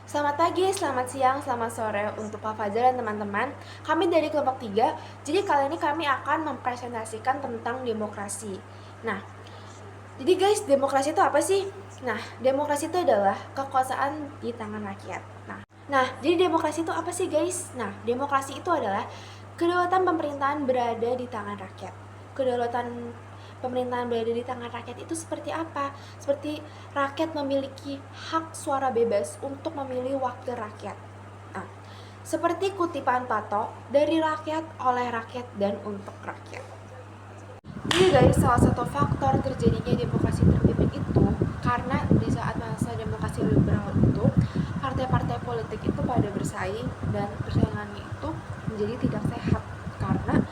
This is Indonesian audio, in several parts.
Selamat pagi, selamat siang, selamat sore untuk Pak Fajar dan teman-teman. Kami dari kelompok 3. Jadi kali ini kami akan mempresentasikan tentang demokrasi. Nah, jadi guys, demokrasi itu apa sih? Nah, demokrasi itu adalah kekuasaan di tangan rakyat. Jadi demokrasi itu apa sih guys? Nah, demokrasi itu adalah kedaulatan pemerintahan berada di tangan rakyat. Kedaulatan pemerintahan berada di tangan rakyat itu seperti apa? Seperti rakyat memiliki hak suara bebas untuk memilih wakil rakyat. Nah, seperti kutipan Pato, dari rakyat, oleh rakyat, dan untuk rakyat. Jadi guys, salah satu faktor terjadinya demokrasi terpimpin itu karena di saat masa demokrasi liberal itu partai-partai politik itu pada bersaing dan persaingannya itu menjadi tidak sehat karena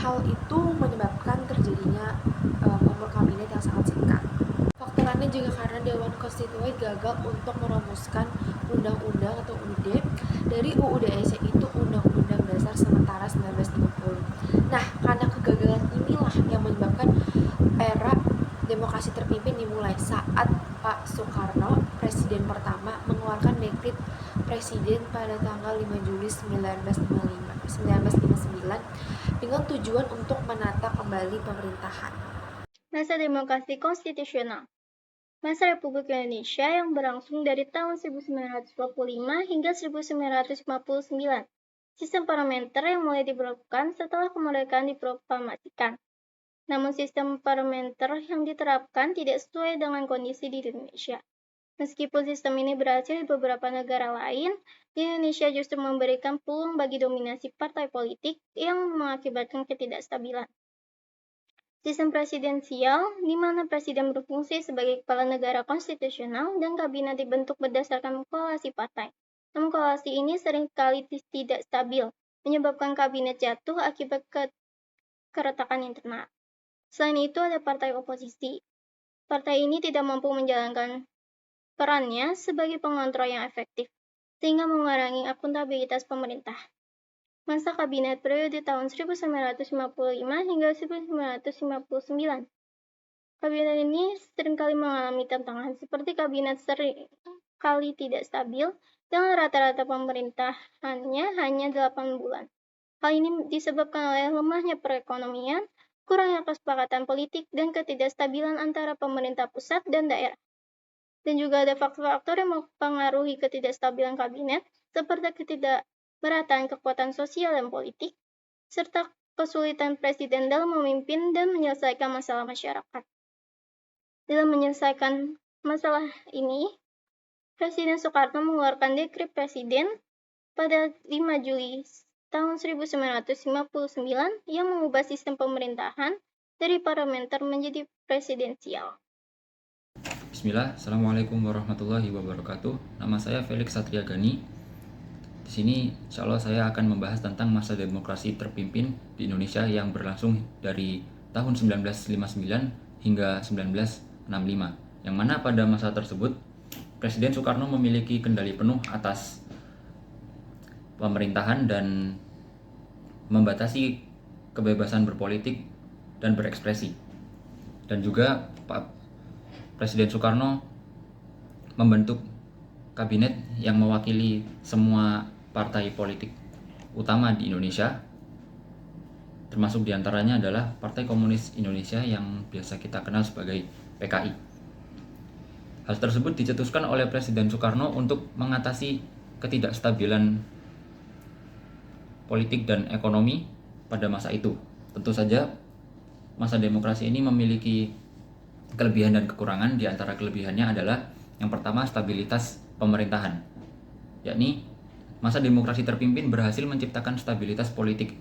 hal itu menyebabkan terjadinya umur kabinet yang sangat singkat. Faktor lainnya juga karena Dewan Konstituen gagal untuk merumuskan undang-undang atau UUD dari UUD-EC itu Undang-Undang Dasar Sementara 1950. Nah, karena kegagalan inilah yang menyebabkan era demokrasi terpimpin dimulai saat Pak Soekarno, presiden pertama, mengeluarkan dekret presiden pada tanggal 5 Juli 1959 dengan tujuan untuk menata kembali pemerintahan. Masa demokrasi konstitusional. Masa Republik Indonesia yang berlangsung dari tahun 1945 hingga 1959. Sistem parlementer yang mulai diberlakukan setelah kemerdekaan diproklamasikan. Namun sistem parlementer yang diterapkan tidak sesuai dengan kondisi di Indonesia. Meskipun sistem ini berhasil di beberapa negara lain, di Indonesia justru memberikan peluang bagi dominasi partai politik yang mengakibatkan ketidakstabilan. Sistem presidensial, di mana presiden berfungsi sebagai kepala negara konstitusional dan kabinet dibentuk berdasarkan koalisi partai. Namun koalisi ini seringkali tidak stabil, menyebabkan kabinet jatuh akibat keretakan internal. Selain itu ada partai oposisi. Partai ini tidak mampu menjalankan perannya sebagai pengontrol yang efektif, sehingga mengurangi akuntabilitas pemerintah. Masa kabinet periode tahun 1955 hingga 1959. Kabinet ini seringkali mengalami tantangan seperti kabinet seringkali tidak stabil dengan rata-rata pemerintahannya hanya 8 bulan. Hal ini disebabkan oleh lemahnya perekonomian, kurangnya kesepakatan politik, dan ketidakstabilan antara pemerintah pusat dan daerah. Dan juga ada faktor-faktor yang mempengaruhi ketidakstabilan kabinet, seperti ketidakmerataan kekuatan sosial dan politik, serta kesulitan presiden dalam memimpin dan menyelesaikan masalah masyarakat. Dalam menyelesaikan masalah ini, Presiden Soekarno mengeluarkan dekret presiden pada 5 Juli tahun 1959 yang mengubah sistem pemerintahan dari parlementer menjadi presidensial. Bismillah, Assalamualaikum warahmatullahi wabarakatuh. Nama saya Felix Satria Gani. Di sini insya Allah saya akan membahas tentang masa demokrasi terpimpin di Indonesia yang berlangsung dari tahun 1959 hingga 1965. Yang mana pada masa tersebut Presiden Soekarno memiliki kendali penuh atas pemerintahan dan membatasi kebebasan berpolitik dan berekspresi. Dan juga Pak Presiden Soekarno membentuk kabinet yang mewakili semua partai politik utama di Indonesia, termasuk diantaranya adalah Partai Komunis Indonesia yang biasa kita kenal sebagai PKI. Hal tersebut dicetuskan oleh Presiden Soekarno untuk mengatasi ketidakstabilan politik dan ekonomi pada masa itu. Tentu saja masa demokrasi ini memiliki kelebihan dan kekurangan. Di antara kelebihannya adalah yang pertama, stabilitas pemerintahan, yakni masa demokrasi terpimpin berhasil menciptakan stabilitas politik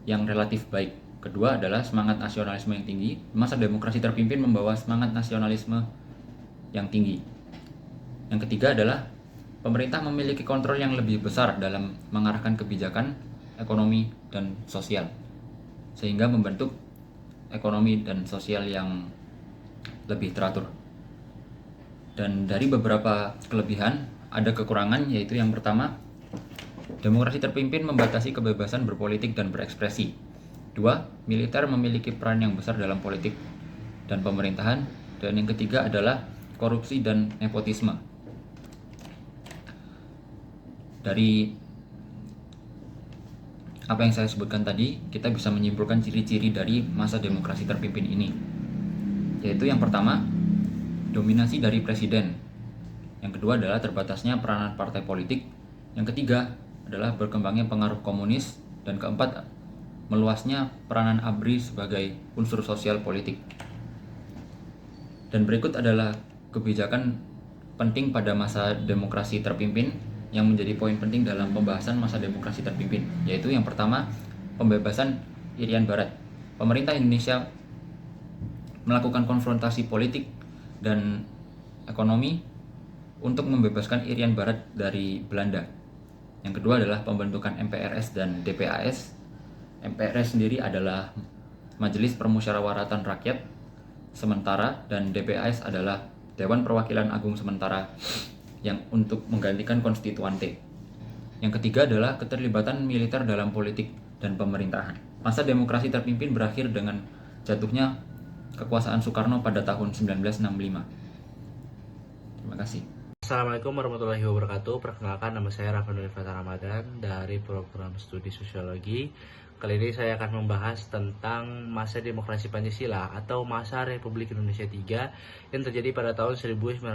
yang relatif baik. Kedua adalah semangat nasionalisme yang tinggi. Masa demokrasi terpimpin membawa semangat nasionalisme yang tinggi. Yang ketiga adalah pemerintah memiliki kontrol yang lebih besar dalam mengarahkan kebijakan ekonomi dan sosial, sehingga membentuk ekonomi dan sosial yang lebih teratur. Dan dari beberapa kelebihan, ada kekurangan, yaitu yang pertama, demokrasi terpimpin membatasi kebebasan berpolitik dan berekspresi. Dua, militer memiliki peran yang besar dalam politik dan pemerintahan. Dan yang ketiga adalah korupsi dan nepotisme. Dari apa yang saya sebutkan tadi, kita bisa menyimpulkan ciri-ciri dari masa demokrasi terpimpin ini, yaitu yang pertama, dominasi dari presiden. Yang kedua adalah terbatasnya peranan partai politik. Yang ketiga adalah berkembangnya pengaruh komunis. Dan keempat, meluasnya peranan ABRI sebagai unsur sosial politik. Dan berikut adalah kebijakan penting pada masa demokrasi terpimpin yang menjadi poin penting dalam pembahasan masa demokrasi terpimpin, yaitu yang pertama, pembebasan Irian Barat. Pemerintah Indonesia melakukan konfrontasi politik dan ekonomi untuk membebaskan Irian Barat dari Belanda. Yang kedua adalah pembentukan MPRS dan DPAS. MPRS sendiri adalah Majelis Permusyawaratan Rakyat Sementara dan DPAS adalah Dewan Perwakilan Agung Sementara yang untuk menggantikan konstituante. Yang ketiga adalah keterlibatan militer dalam politik dan pemerintahan. Masa demokrasi terpimpin berakhir dengan jatuhnya kekuasaan Soekarno pada tahun 1965. Terima kasih. Assalamualaikum warahmatullahi wabarakatuh. Perkenalkan, nama saya Raffi Ramadan dari program studi sosiologi. Kali ini saya akan membahas tentang masa demokrasi Pancasila atau masa Republik Indonesia III yang terjadi pada tahun 1965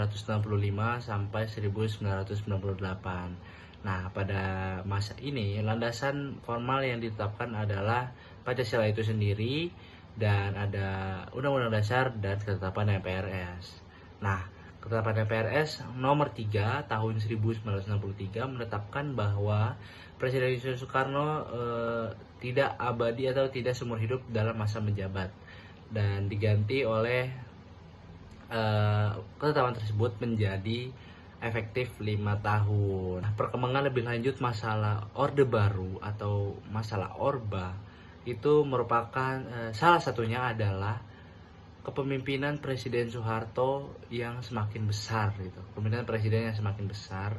sampai 1998. Nah, pada masa ini landasan formal yang ditetapkan adalah Pancasila itu sendiri dan ada Undang-Undang Dasar dan ketetapan MPRS. Nah, ketetapan MPRS nomor 3 tahun 1963 menetapkan bahwa Presiden Soekarno tidak abadi atau tidak seumur hidup dalam masa menjabat dan diganti oleh ketetapan tersebut menjadi efektif 5 tahun. Nah, perkembangan lebih lanjut masalah Orde Baru atau masalah Orba itu merupakan salah satunya adalah kepemimpinan Presiden Soeharto yang semakin besar gitu. Kepemimpinan presiden yang semakin besar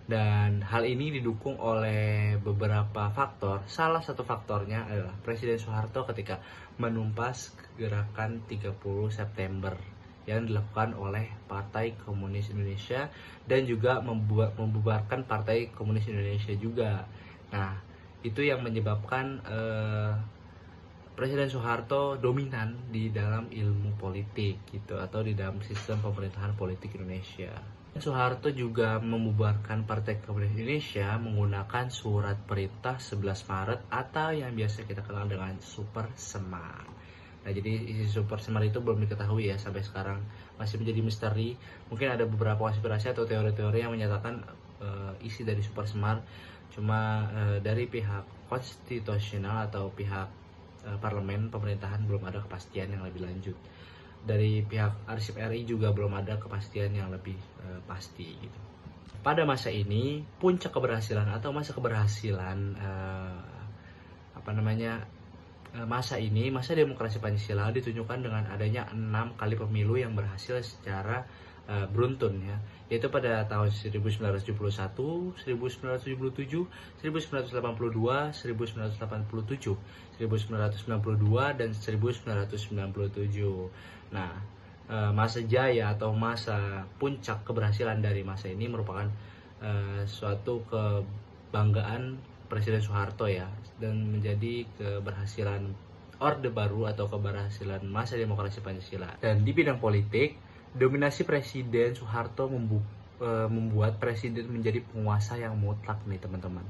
dan hal ini didukung oleh beberapa faktor. Salah satu faktornya adalah Presiden Soeharto ketika menumpas gerakan 30 September yang dilakukan oleh Partai Komunis Indonesia dan juga membubarkan Partai Komunis Indonesia juga. Nah, itu yang menyebabkan Presiden Soeharto dominan di dalam ilmu politik gitu atau di dalam sistem pemerintahan politik Indonesia. Soeharto juga membubarkan Partai Komunis Indonesia menggunakan surat perintah 11 Maret atau yang biasa kita kenal dengan Super Semar. Nah, jadi isi Super Semar itu belum diketahui ya sampai sekarang, masih menjadi misteri. Mungkin ada beberapa konspirasi atau teori-teori yang menyatakan isi dari Super Semar, cuma dari pihak konstitusional atau pihak parlemen pemerintahan belum ada kepastian yang lebih lanjut. Dari pihak Arsip RI juga belum ada kepastian yang lebih pasti gitu. Pada masa ini puncak keberhasilan atau masa keberhasilan masa demokrasi Pancasila ditunjukkan dengan adanya 6 kali pemilu yang berhasil secara beruntun ya, yaitu pada tahun 1971, 1977, 1982, 1987, 1992 dan 1997. Nah, masa jaya atau masa puncak keberhasilan dari masa ini merupakan suatu kebanggaan Presiden Soeharto ya, dan menjadi keberhasilan Orde Baru atau keberhasilan masa demokrasi Pancasila. Dan di bidang politik, dominasi Presiden Soeharto membuat presiden menjadi penguasa yang mutlak nih teman-teman,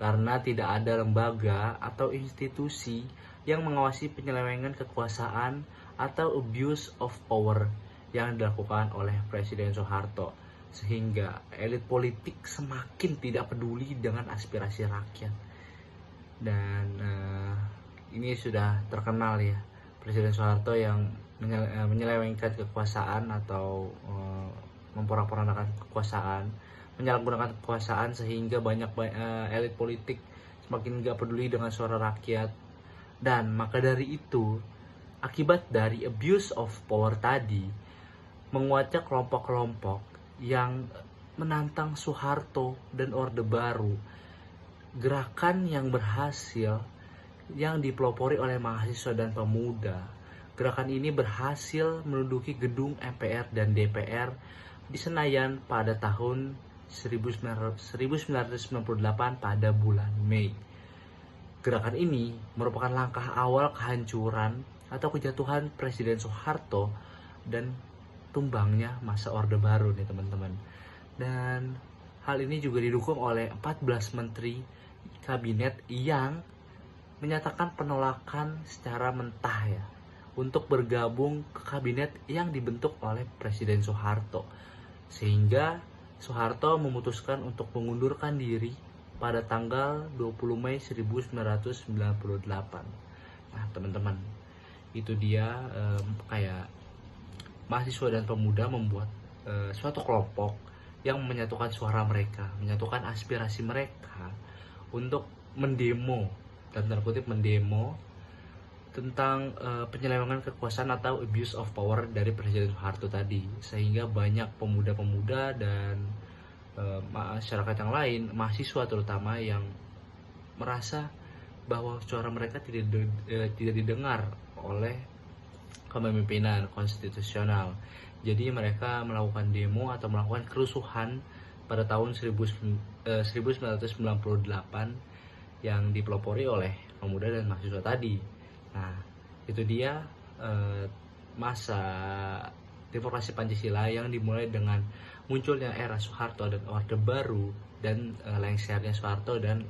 karena tidak ada lembaga atau institusi yang mengawasi penyelewengan kekuasaan atau abuse of power yang dilakukan oleh Presiden Soeharto, sehingga elit politik semakin tidak peduli dengan aspirasi rakyat. Dan ini sudah terkenal ya, Presiden Soeharto yang menyelewengkan kekuasaan atau memporak-porandakan kekuasaan, menyalahgunakan kekuasaan sehingga banyak elit politik semakin gak peduli dengan suara rakyat. Dan maka dari itu, akibat dari abuse of power tadi, menguatnya kelompok-kelompok yang menantang Soeharto dan Orde Baru. Gerakan yang berhasil yang dipelopori oleh mahasiswa dan pemuda. Gerakan ini berhasil menduduki gedung MPR dan DPR di Senayan pada tahun 1998 pada bulan Mei. Gerakan ini merupakan langkah awal kehancuran atau kejatuhan Presiden Soeharto dan tumbangnya masa Orde Baru nih teman-teman. Dan hal ini juga didukung oleh 14 menteri kabinet yang menyatakan penolakan secara mentah ya untuk bergabung ke kabinet yang dibentuk oleh Presiden Soeharto. Sehingga Soeharto memutuskan untuk mengundurkan diri pada tanggal 20 Mei 1998. Nah teman-teman, itu dia kayak mahasiswa dan pemuda membuat suatu kelompok yang menyatukan suara mereka, menyatukan aspirasi mereka untuk mendemo, dan tanda kutip mendemo tentang penyelewengan kekuasaan atau abuse of power dari Presiden Soeharto tadi. Sehingga banyak pemuda-pemuda dan masyarakat yang lain, mahasiswa terutama, yang merasa bahwa suara mereka tidak didengar oleh kepemimpinan konstitusional. Jadi mereka melakukan demo atau melakukan kerusuhan pada tahun 1998 yang dipelopori oleh pemuda dan mahasiswa tadi. Nah, itu dia masa demokrasi Pancasila yang dimulai dengan munculnya era Soeharto dan Orde Baru, dan lengsernya Soeharto dan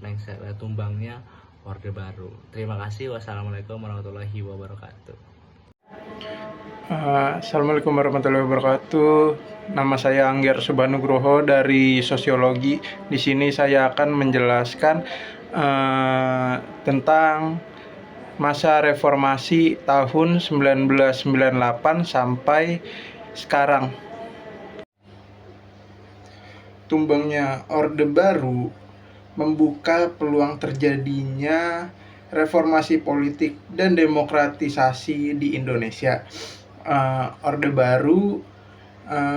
tumbangnya Orde Baru. Terima kasih. Wassalamualaikum warahmatullahi wabarakatuh. Assalamualaikum warahmatullahi wabarakatuh. Nama saya Angger Subhanugroho dari Sosiologi. Di sini saya akan menjelaskan tentang masa reformasi tahun 1998 sampai sekarang. Tumbangnya Orde Baru membuka peluang terjadinya reformasi politik dan demokratisasi di Indonesia. Orde Baru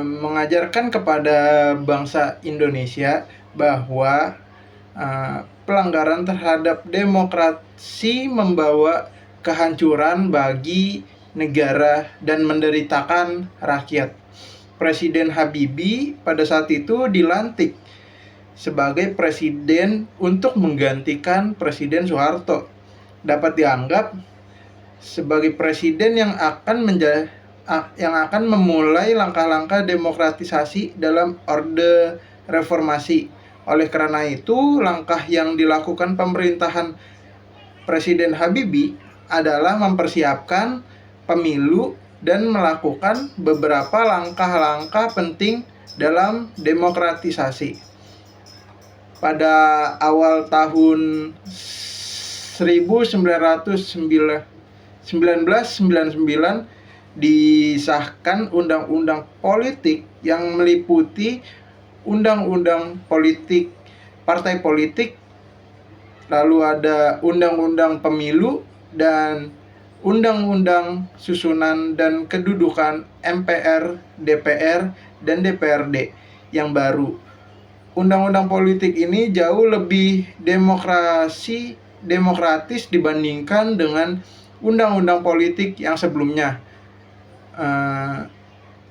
mengajarkan kepada bangsa Indonesia bahwa pelanggaran terhadap demokrasi membawa kehancuran bagi negara dan menderitakan rakyat. Presiden Habibie pada saat itu dilantik sebagai presiden untuk menggantikan Presiden Soeharto. Dapat dianggap sebagai presiden yang akan memulai langkah-langkah demokratisasi dalam orde reformasi. Oleh karena itu, langkah yang dilakukan pemerintahan Presiden Habibie adalah mempersiapkan pemilu dan melakukan beberapa langkah-langkah penting dalam demokratisasi. Pada awal tahun 1999 disahkan undang-undang politik yang meliputi undang-undang politik partai politik, lalu ada undang-undang pemilu dan undang-undang susunan dan kedudukan MPR, DPR, dan DPRD yang baru. Undang-undang politik ini jauh lebih demokratis dibandingkan dengan undang-undang politik yang sebelumnya.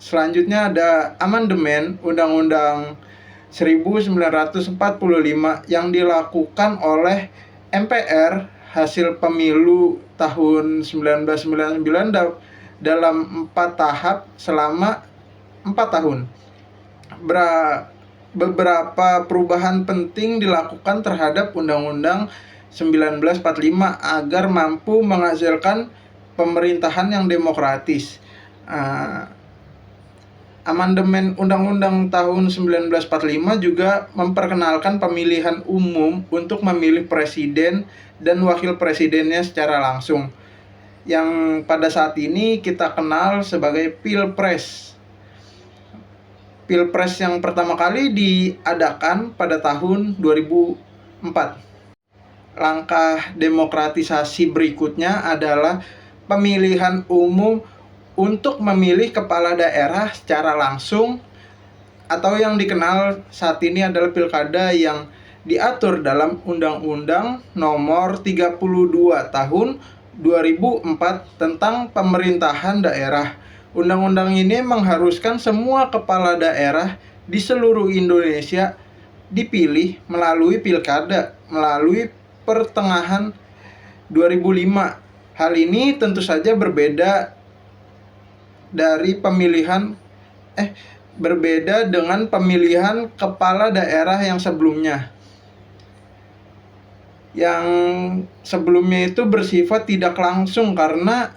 Selanjutnya ada amandemen Undang-Undang 1945 yang dilakukan oleh MPR hasil pemilu tahun 1999 dalam 4 tahap selama 4 tahun. Beberapa perubahan penting dilakukan terhadap Undang-Undang 1945 agar mampu menghasilkan pemerintahan yang demokratis. Amandemen Undang-Undang tahun 1945 juga memperkenalkan pemilihan umum untuk memilih presiden dan wakil presidennya secara langsung, yang pada saat ini kita kenal sebagai Pilpres. Pilpres yang pertama kali diadakan pada tahun 2004. Langkah demokratisasi berikutnya adalah pemilihan umum untuk memilih kepala daerah secara langsung, atau yang dikenal saat ini adalah pilkada, yang diatur dalam Undang-Undang Nomor 32 Tahun 2004 tentang pemerintahan daerah. Undang-undang ini mengharuskan semua kepala daerah di seluruh Indonesia dipilih melalui pilkada, melalui pertengahan 2005. Hal ini tentu saja berbeda dengan pemilihan kepala daerah yang sebelumnya. Yang sebelumnya itu bersifat tidak langsung karena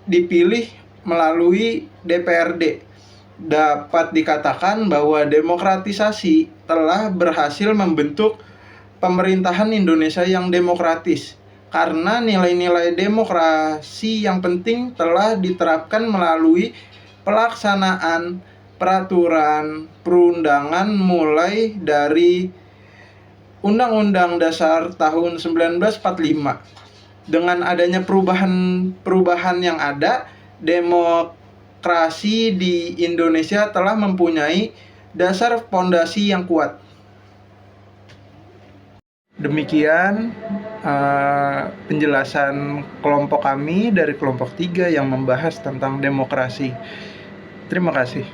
dipilih melalui DPRD. Dapat dikatakan bahwa demokratisasi telah berhasil membentuk pemerintahan Indonesia yang demokratis karena nilai-nilai demokrasi yang penting telah diterapkan melalui pelaksanaan peraturan perundangan mulai dari Undang-Undang Dasar tahun 1945. Dengan adanya perubahan yang ada, demokrasi di Indonesia telah mempunyai dasar fondasi yang kuat. Demikian penjelasan kelompok kami dari kelompok 3 yang membahas tentang demokrasi. Terima kasih.